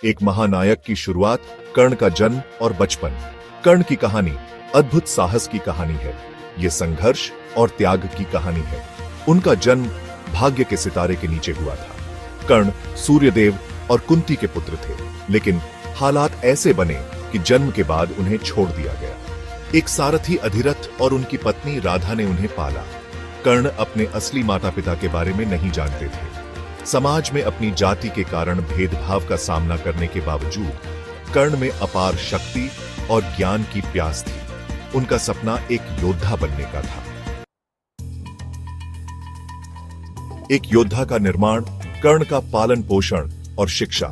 एक महानायक की शुरुआत, कर्ण का जन्म और बचपन। कर्ण की कहानी अद्भुत साहस की कहानी है। ये संघर्ष और त्याग की कहानी है। उनका जन्म भाग्य के सितारे के नीचे हुआ था। कर्ण सूर्यदेव और कुंती के पुत्र थे, लेकिन हालात ऐसे बने कि जन्म के बाद उन्हें छोड़ दिया गया। एक सारथी अधिरथ और उनकी पत्नी राधा ने उन्हें पाला। कर्ण अपने असली माता पिता के बारे में नहीं जानते थे। समाज में अपनी जाति के कारण भेदभाव का सामना करने के बावजूद कर्ण में अपार शक्ति और ज्ञान की प्यास थी। उनका सपना एक योद्धा बनने का था। एक योद्धा का निर्माण, कर्ण का पालन पोषण और शिक्षा।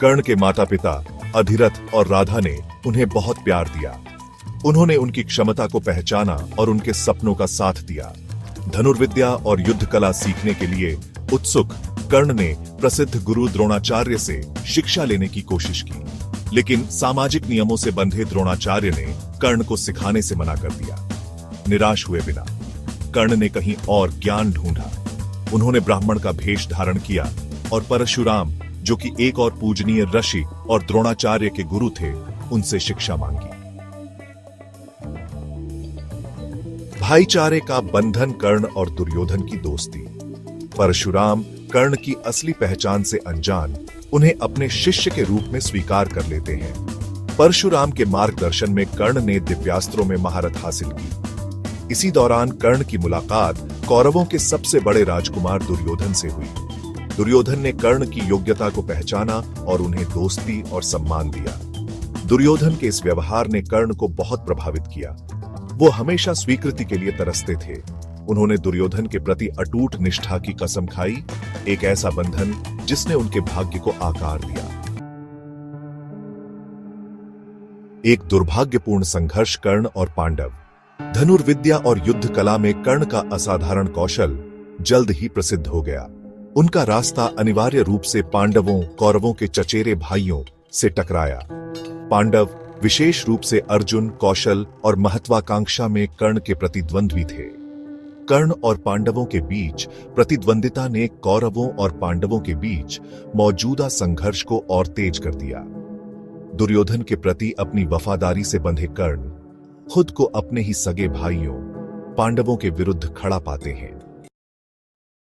कर्ण के माता पिता अधिरथ और राधा ने उन्हें बहुत प्यार दिया। उन्होंने उनकी क्षमता को पहचाना और उनके सपनों का साथ दिया। धनुर्विद्या और युद्ध कला सीखने के लिए उत्सुक कर्ण ने प्रसिद्ध गुरु द्रोणाचार्य से शिक्षा लेने की कोशिश की, लेकिन सामाजिक नियमों से बंधे द्रोणाचार्य ने कर्ण को सिखाने से मना कर दिया। निराश हुए बिना कर्ण ने कहीं और ज्ञान ढूंढा। उन्होंने ब्राह्मण का भेष धारण किया और परशुराम, जो कि एक और पूजनीय ऋषि और द्रोणाचार्य के गुरु थे, उनसे शिक्षा मांगी। भाईचारे का बंधन, कर्ण और दुर्योधन की दोस्ती। परशुराम कर्ण की असली पहचान से अनजान उन्हें अपने शिष्य के रूप में स्वीकार कर लेते हैं। परशुराम के मार्गदर्शन में कर्ण ने दिव्यास्त्रों में महारत हासिल की। इसी दौरान कर्ण की मुलाकात कौरवों के सबसे बड़े राजकुमार दुर्योधन से हुई। दुर्योधन ने कर्ण की योग्यता को पहचाना और उन्हें दोस्ती और सम्मान दिया। दुर्योधन के इस व्यवहार ने कर्ण को बहुत प्रभावित किया। वो हमेशा स्वीकृति के लिए तरसते थे। उन्होंने दुर्योधन के प्रति अटूट निष्ठा की कसम खाई, एक ऐसा बंधन जिसने उनके भाग्य को आकार दिया। एक दुर्भाग्यपूर्ण संघर्ष, कर्ण और पांडव। धनुर्विद्या और युद्ध कला में कर्ण का असाधारण कौशल जल्द ही प्रसिद्ध हो गया। उनका रास्ता अनिवार्य रूप से पांडवों, कौरवों के चचेरे भाइयों से टकराया। पांडव, विशेष रूप से अर्जुन, कौशल और महत्वाकांक्षा में कर्ण के प्रतिद्वंद्वी थे। कर्ण और पांडवों के बीच प्रतिद्वंदिता ने कौरवों और पांडवों के बीच मौजूदा संघर्ष को और तेज कर दिया। दुर्योधन के प्रति अपनी वफादारी से बंधे कर्ण खुद को अपने ही सगे भाइयों पांडवों के विरुद्ध खड़ा पाते हैं।